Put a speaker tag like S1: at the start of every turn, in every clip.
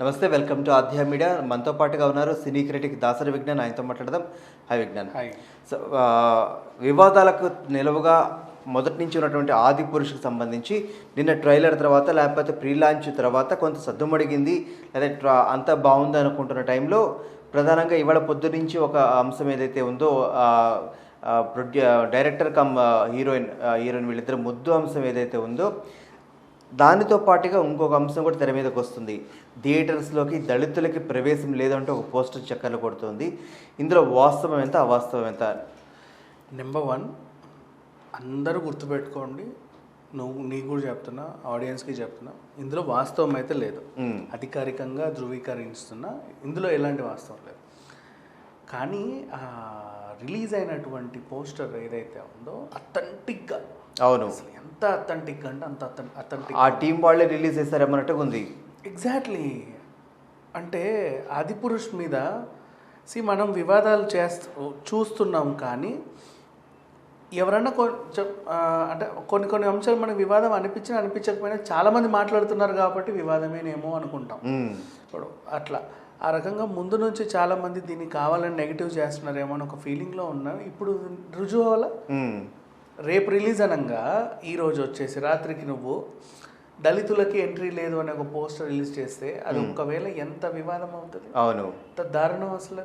S1: నమస్తే, welcome to ఆధ్యా media. మనతో పాటుగా ఉన్నారు సినీ క్రిటిక్ దాసరి విజ్ఞాన్. ఆయనతో మాట్లాడదాం. హాయ్ విజ్ఞాన్.
S2: హాయ్.
S1: సో వివాదాలకు నిలువగా మొదటి నుంచి ఉన్నటువంటి ఆది పురుషుకు సంబంధించి నిన్న ట్రైలర్ తర్వాత లేకపోతే ప్రీ లాంచ్ తర్వాత కొంత సద్దుమడిగింది, లేదా అంతా బాగుంది అనుకుంటున్న టైంలో ప్రధానంగా ఇవాళ పొద్దు నుంచి ఒక అంశం ఏదైతే ఉందో డైరెక్టర్ కమ్ హీరోయిన్ వీళ్ళిద్దరు ముద్దు అంశం ఏదైతే ఉందో దానితో పాటుగా ఇంకొక అంశం కూడా తెర మీదకి వస్తుంది. థియేటర్స్లోకి దళితులకి ప్రవేశం లేదంటే ఒక పోస్టర్ చక్కర్లు కొడుతుంది. ఇందులో వాస్తవం ఎంత, అవాస్తవం ఎంత?
S2: నెంబర్ 1, అందరూ గుర్తుపెట్టుకోండి, నీకు కూడా చెప్తున్నా, ఆడియన్స్కి చెప్తున్నా, ఇందులో వాస్తవం అయితే లేదు. అధికారికంగా ధృవీకరిస్తున్నా, ఇందులో ఎలాంటి వాస్తవం లేదు. కానీ రిలీజ్ అయినటువంటి పోస్టర్ ఏదైతే ఉందో అథెంటిక్గా,
S1: అవును,
S2: ఎంత అథెంటిక్ అంటే అంత అథెంటిక్.
S1: ఆ టీం వాళ్ళే రిలీజ్ చేస్తారేమన్నట్టుగా ఉంది.
S2: ఎగ్జాక్ట్లీ. అంటే ఆదిపురుష్ మీద మనం వివాదాలు చూస్తున్నాం, ఎవరన్నా కొంచెం అంటే కొన్ని అంశాలు మనకు వివాదం అనిపించకపోయినా చాలామంది మాట్లాడుతున్నారు కాబట్టి వివాదమేనేమో అనుకుంటాం. ఇప్పుడు అట్లా ఆ రకంగా ముందు నుంచి చాలామంది దీన్ని కావాలని నెగిటివ్ చేస్తున్నారేమో అని ఒక ఫీలింగ్లో ఉన్నారు. ఇప్పుడు రుజువు అవ్వాల. రేపు రిలీజ్ అనగా ఈరోజు వచ్చేసి రాత్రికి నువ్వు దళితులకి ఎంట్రీ లేదు అనే ఒక పోస్టర్ రిలీజ్ చేస్తే అది ఒకవేళ ఎంత వివాదం అవుతుంది.
S1: అవును,
S2: అంత దారుణం అసలు.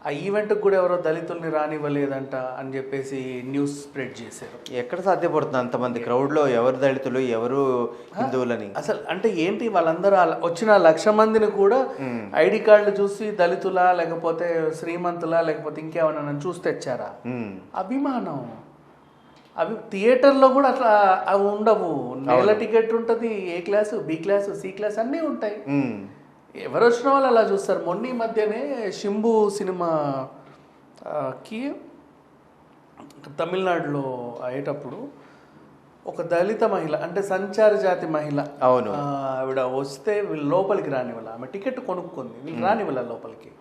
S2: ఆ ఈవెంట్కి కూడా ఎవరో దళితుల్ని రానివ్వలేదంట అని చెప్పేసి న్యూస్ స్ప్రెడ్ చేశారు.
S1: ఎక్కడ సాధ్యపడుతుంది అంతమంది క్రౌడ్లో ఎవరు దళితులు ఎవరు హిందువులని?
S2: అసలు అంటే ఏంటి, వాళ్ళందరూ వచ్చిన 1,00,000 మందిని కూడా ఐడి కార్డులు చూసి దళితులా లేకపోతే శ్రీమంతులా లేకపోతే ఇంకేమన్నా చూసి తెచ్చారా? అభిమానం. అవి థియేటర్లో కూడా అట్లా అవి ఉండవు. నెల టికెట్ ఉంటుంది, A class, B class, C class అన్నీ ఉంటాయి. ఎవరు వచ్చిన వాళ్ళు అలా చూస్తారు. మొన్న ఈ మధ్యనే శంభు సినిమాకి తమిళనాడులో అయ్యేటప్పుడు ఒక దళిత మహిళ, అంటే సంచార జాతి మహిళ,
S1: అవును,
S2: ఆవిడ వస్తే వీళ్ళు లోపలికి రానివ్వాల. ఆమె టికెట్ కొనుక్కుంది, వీళ్ళు రానివ్వాల లోపలికి.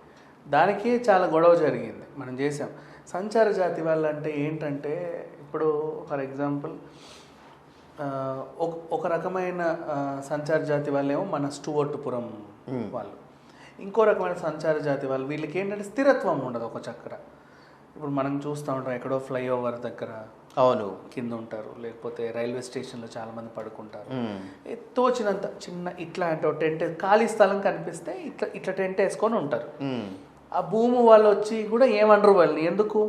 S2: దానికి చాలా గొడవ జరిగింది. మనం చేసాం. సంచార జాతి వాళ్ళు అంటే ఏంటంటే, ఇప్పుడు ఫర్ ఎగ్జాంపుల్ ఒక రకమైన సంచార జాతి వాళ్ళేమో మన స్టూవర్టుపురం వాళ్ళు, ఇంకో రకమైన సంచార జాతి వాళ్ళు, వీళ్ళకి ఏంటంటే స్థిరత్వం ఉండదు ఒక చక్ర. ఇప్పుడు మనం చూస్తూ ఉంటాం, ఎక్కడో ఫ్లైఓవర్ దగ్గర
S1: అవును
S2: కింద ఉంటారు, లేకపోతే రైల్వే స్టేషన్లో చాలామంది పడుకుంటారు. తోచినంత చిన్న ఇట్లా అంటే టెంట్, ఖాళీ స్థలం కనిపిస్తే ఇట్లా ఇట్లా టెంట్ వేసుకొని ఉంటారు. ఆ భూమి వాళ్ళు వచ్చి కూడా ఏమనరు వాళ్ళని. ఎందుకు?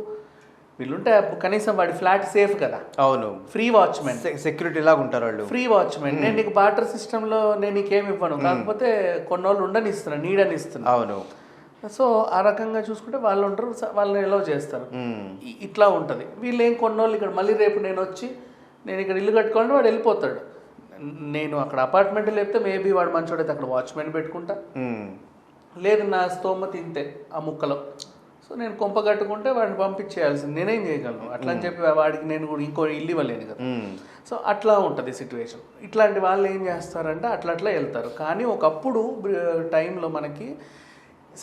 S2: వీళ్ళుంటే కనీసం వాడి ఫ్లాట్ సేఫ్ కదా.
S1: అవును,
S2: ఫ్రీ వాచ్మెన్,
S1: సెక్యూరిటీ లాగా ఉంటారు వాళ్ళు.
S2: Free watchmen. నేను నీకు బార్టర్ సిస్టంలో నేను నీకేమి ఇవ్వను, కాకపోతే కొన్ని వాళ్ళు ఉండనిస్తున్నా, నీడని ఇస్తున్నా.
S1: అవును.
S2: సో ఆ రకంగా చూసుకుంటే వాళ్ళు ఉంటారు, వాళ్ళని ఎలో చేస్తారు. ఇట్లా ఉంటుంది. వీళ్ళు ఏం కొన్నోళ్ళు ఇక్కడ మళ్ళీ రేపు నేను ఇక్కడ ఇల్లు కట్టుకోవాలంటే వాడు వెళ్ళిపోతాడు. నేను అక్కడ అపార్ట్మెంట్ లేకపోతే మేబీ వాడు మంచోడైతే అక్కడ వాచ్మెన్ పెట్టుకుంటా, లేదు నా స్తోమత ఇంతే ఆ ముక్కలో, సో నేను కొంప కట్టుకుంటే వాడిని పంపించేయాల్సింది, నేనేం చేయగలను. అట్లా అని చెప్పి వాడికి నేను కూడా ఇంకో ఇల్లు ఇవ్వలేను కదా. సో అట్లా ఉంటుంది సిచ్యువేషన్. ఇట్లాంటి వాళ్ళు ఏం చేస్తారంటే అట్లా వెళ్తారు. కానీ ఒకప్పుడు టైంలో మనకి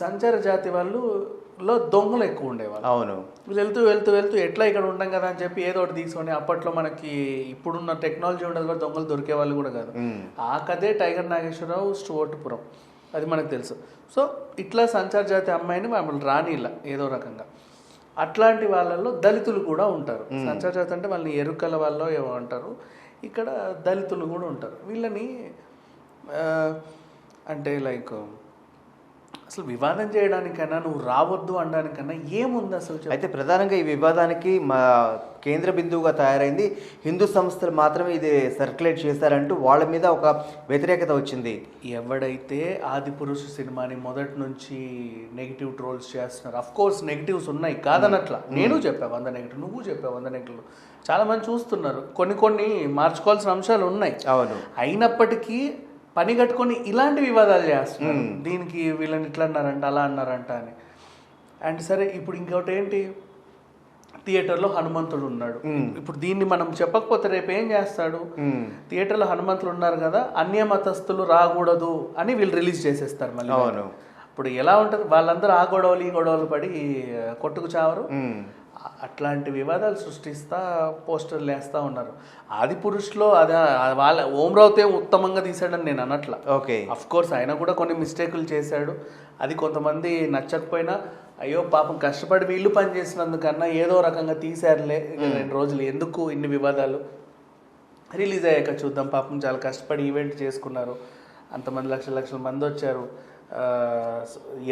S2: సంచార జాతి వాళ్ళలో దొంగలు ఎక్కువ ఉండేవాళ్ళు.
S1: అవును,
S2: వీళ్ళు వెళ్తూ ఎట్లా ఇక్కడ ఉండం కదా అని చెప్పి ఏదో ఒకటి తీసుకొని, అప్పట్లో మనకి ఇప్పుడున్న టెక్నాలజీ ఉండదు కూడా దొంగలు దొరికే వాళ్ళు కూడా కాదు. ఆ కథే టైగర్ నాగేశ్వరరావు స్టూవర్టుపురం, అది మనకు తెలుసు. సో ఇట్లా సంచార జాతి అమ్మాయిని మమ్మల్ని రానిలా ఏదో రకంగా. అట్లాంటి వాళ్ళల్లో దళితులు కూడా ఉంటారు. సంచార జాతి అంటే వాళ్ళని ఎరుకల వాళ్ళు ఏమో అంటారు, ఇక్కడ దళితులు కూడా ఉంటారు. వీళ్ళని అంటే లైక్ అసలు వివాదం చేయడానికైనా నువ్వు రావద్దు అనడానికన్నా ఏముంది అసలు?
S1: అయితే ప్రధానంగా ఈ వివాదానికి మా కేంద్ర బిందువుగా తయారైంది హిందూ సంస్థలు మాత్రమే ఇది సర్క్యులేట్ చేశారంటూ వాళ్ళ మీద ఒక వ్యతిరేకత వచ్చింది.
S2: ఎవడైతే ఆదిపురుషు సినిమాని మొదటి నుంచి నెగిటివ్ ట్రోల్స్ చేస్తున్నారు, అఫ్ కోర్స్ నెగిటివ్స్ ఉన్నాయి కాదనట్లా. నేను చెప్పా 100 నెగిటివ్, నువ్వు చెప్పా 100 నెగిటివ్. చాలా మంది చూస్తున్నారు, కొన్ని మార్చుకోవాల్సిన అంశాలు ఉన్నాయి.
S1: అవును, అయినప్పటికీ
S2: పని కట్టుకొని ఇలాంటి వివాదాలు చేస్తున్నారు. దీనికి వీళ్ళని ఇట్లా అన్నారంట అలా అన్నారంట అని. అండ్ సరే, ఇప్పుడు ఇంకోటి ఏంటి, థియేటర్లో హనుమంతుడు ఉన్నాడు. ఇప్పుడు దీన్ని మనం చెప్పకపోతే రేపు ఏం చేస్తాడు? థియేటర్లో హనుమంతుడు ఉన్నారు కదా, అన్య మతస్థులు రాకూడదు అని వీళ్ళు రిలీజ్ చేసేస్తారు మళ్ళీ. ఇప్పుడు ఎలా ఉంటుంది, వాళ్ళందరూ ఆ గొడవలు ఈ గొడవలు పడి కొట్టుకు చావరు. అట్లాంటి వివాదాలు సృష్టిస్తా పోస్టర్లు వేస్తూ ఉన్నారు. ఆది పురుషులో అదే వాళ్ళ ఓం రావుతే ఉత్తమంగా తీసాడని నేను అనట్లా.
S1: ఓకే,
S2: అఫ్ కోర్స్ ఆయన కూడా కొన్ని మిస్టేకులు చేశాడు. అది కొంతమంది నచ్చకపోయినా అయ్యో పాపం కష్టపడి వీళ్ళు పని చేసినందుకన్నా ఏదో రకంగా తీశారులే 2 రోజులు ఎందుకు ఇన్ని వివాదాలు, రిలీజ్ అయ్యాక చూద్దాం. పాపం చాలా కష్టపడి ఈవెంట్ చేసుకున్నారు, అంతమంది లక్షల మంది వచ్చారు.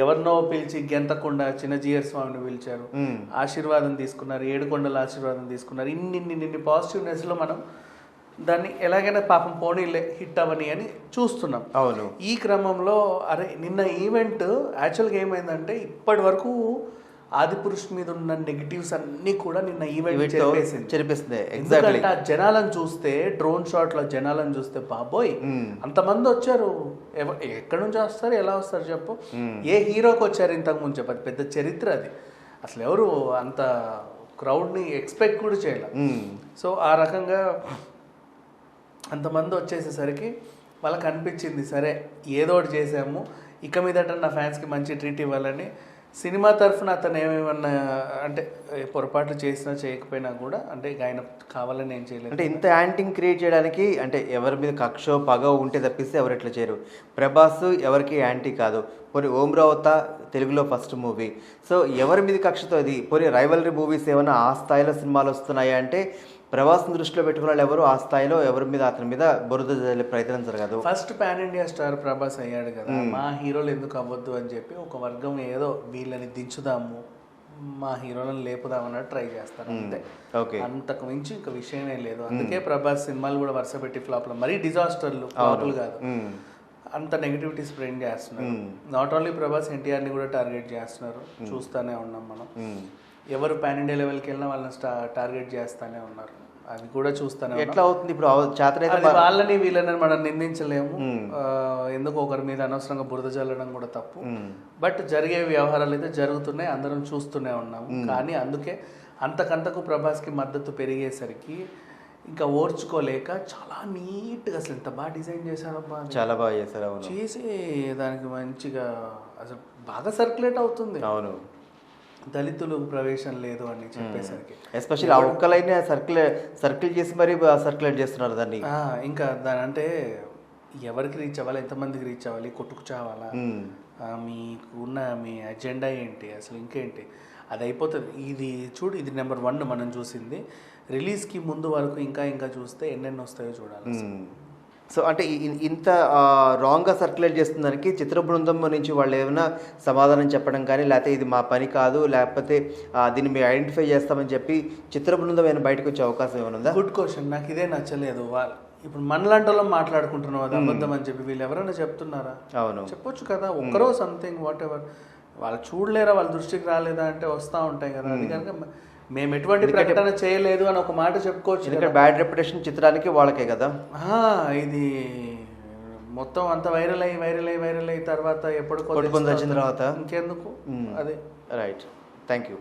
S2: ఎవరినో పిలిచి గెంతకుండా చిన్నజీయర్ స్వామిని పిలిచారు, ఆశీర్వాదం తీసుకున్నారు, 7 కొండల ఆశీర్వాదం తీసుకున్నారు. ఇన్ని పాజిటివ్నెస్లో మనం దాన్ని ఎలాగైనా పాపం పోనీలే హిట్ అవని అని చూస్తున్నాం.
S1: అవును.
S2: ఈ క్రమంలో నిన్న ఈవెంట్ యాక్చువల్గా ఏమైందంటే ఇప్పటి వరకు ఆదిపురుష్ మీద ఉన్న నెగిటివ్స్ అన్ని కూడా నిన్న ఈవెంట్
S1: చెరిపేసింది.
S2: ఎందుకంటే ఆ జనాలను చూస్తే, డ్రోన్ షాట్ లో జనాలను చూస్తే బాబోయ్ అంతమంది వచ్చారు. ఎక్కడి నుంచి వస్తారు, ఎలా వస్తారు చెప్పు? ఏ హీరోకి వచ్చారు ఇంతకు ముందు చెప్పదు, పెద్ద చరిత్ర అది. అసలు ఎవరు అంత క్రౌడ్ ని ఎక్స్పెక్ట్ కూడా చేయలేదు. సో ఆ రకంగా అంతమంది వచ్చేసేసరికి వాళ్ళకి అనిపించింది సరే ఏదో ఒకటి చేసాము, ఇక మీదట నా ఫ్యాన్స్కి మంచి ట్రీట్ ఇవ్వాలని. సినిమా తరఫున అతను ఏమేమన్నా అంటే పొరపాట్లు చేసినా చేయకపోయినా కూడా, అంటే ఆయన కావాలని ఏం చేయలేదు.
S1: అంటే ఇంత యాంటింగ్ క్రియేట్ చేయడానికి అంటే ఎవరి మీద కక్షో పగ ఉంటే తప్పిస్తే ఎవరు ఎట్లా చేయరు. ప్రభాస్ ఎవరికి యాంటీ కాదు. పోనీ ఓం రావుత తెలుగులో ఫస్ట్ మూవీ. సో ఎవరి మీద కక్షతో అది పోనీ రైవలరీ మూవీస్ ఏమైనా ఆ స్థాయిలో సినిమాలు వస్తున్నాయా అంటే ప్రభాస్ని దృష్టిలో పెట్టుకున్న వాళ్ళు ఎవరు ఆ స్థాయిలో ఎవరి మీద అతని మీద బురద జల్లే ప్రయత్నం జరగదు.
S2: First pan India star Prabhas అయ్యాడు కదా, మా హీరోలు ఎందుకు అవ్వద్దు అని చెప్పి ఒక వర్గం ఏదో వీళ్ళని దించుదాము, మా హీరోలను లేపుదామన్నట్టు ట్రై చేస్తారు అంతే.
S1: ఓకే,
S2: అంతకు మించి ఇంకా విషయమే లేదు. అందుకే ప్రభాస్ సినిమాలు కూడా వరుస పెట్టి ఫ్లాప్లు, మరీ డిజాస్టర్లు ఫ్లాపులు కాదు, అంత నెగిటివిటీ స్ప్రెడ్ చేస్తున్నారు. నాట్ ఓన్లీ ప్రభాస్, ఎన్టీఆర్ని కూడా టార్గెట్ చేస్తున్నారు. చూస్తూనే ఉన్నాం మనం. ఎవరు పాన్ ఇండియా లెవెల్కి వెళ్ళినా వాళ్ళని టార్గెట్ చేస్తూనే ఉన్నారు. అది కూడా చూస్తానే.
S1: ఎట్లా అవుతుంది ఇప్పుడు చేతనైతే
S2: వాళ్ళని వీళ్ళని మనం నిందించలేము. ఎందుకు ఒకరి మీద అనవసరంగా బురద చల్లడం కూడా తప్పు. బట్ జరిగే వ్యవహారాలు అయితే జరుగుతున్నాయి, అందరం చూస్తూనే ఉన్నాము. కానీ అందుకే అంతకంతకు ప్రభాస్కి మద్దతు పెరిగేసరికి ఇంకా ఓర్చుకోలేక చాలా నీట్గా అసలు ఎంత బాగా డిజైన్ చేశారబ్బా,
S1: చాలా బాగా చేశారు.
S2: చేసి దానికి మంచిగా అసలు బాగా సర్క్యులేట్ అవుతుంది.
S1: అవును,
S2: దళితులు ప్రవేశం లేదు అని చెప్పేసరికి
S1: ఎస్పెషల్లీ ఆ ఒక్కలైనా సర్కిల్ చేసి మరీ సర్క్యులేట్ చేస్తున్నారు దాన్ని.
S2: ఇంకా దాని అంటే ఎవరికి రీచ్ అవ్వాలి, ఎంతమందికి రీచ్ అవ్వాలి, కొట్టుకు చావాలా, మీకున్న మీ అజెండా ఏంటి, అసలు ఇంకేంటి అది అయిపోతుంది. ఇది చూడు, ఇది నెంబర్ 1 మనం చూసింది. రిలీజ్కి ముందు వరకు ఇంకా చూస్తే ఎన్నెన్ని వస్తాయో చూడాలి.
S1: సో అంటే ఇంత రాంగ్గా సర్క్యులేట్ చేస్తున్న దానికి చిత్ర బృందం నుంచి వాళ్ళు ఏమైనా సమాధానం చెప్పడం కానీ, లేకపోతే ఇది మా పని కాదు, లేకపోతే దీన్ని మేము ఐడెంటిఫై చేస్తామని చెప్పి చిత్ర బృందం ఏమైనా బయటకు వచ్చే అవకాశం ఏమైనా ఉందా?
S2: Good question. నాకు ఇదే నచ్చలేదు. ఇప్పుడు మనలాంటి వాళ్ళం మాట్లాడుకుంటున్నాం అది అబద్ధం అని చెప్పి వీళ్ళు ఎవరైనా చెప్తున్నారా?
S1: అవును,
S2: చెప్పొచ్చు కదా. ఒక్కరో సంథింగ్ వాట్ ఎవర్, వాళ్ళు చూడలేరా, వాళ్ళ దృష్టికి రాలేదా అంటే వస్తూ ఉంటాయి కదా. అది కనుక మేము ఎటువంటి ప్రకటన చేయలేదు అని ఒక మాట చెప్పుకోవచ్చు.
S1: ఇక్కడ బ్యాడ్ రెప్యుటేషన్ చిత్రానికి వాళ్ళకే కదా.
S2: ఇది మొత్తం అంత వైరల్ అయ్యి తర్వాత ఎప్పటికో
S1: వచ్చిన తర్వాత
S2: ఇంకెందుకు. అదే
S1: right. Thank you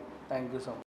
S2: so much.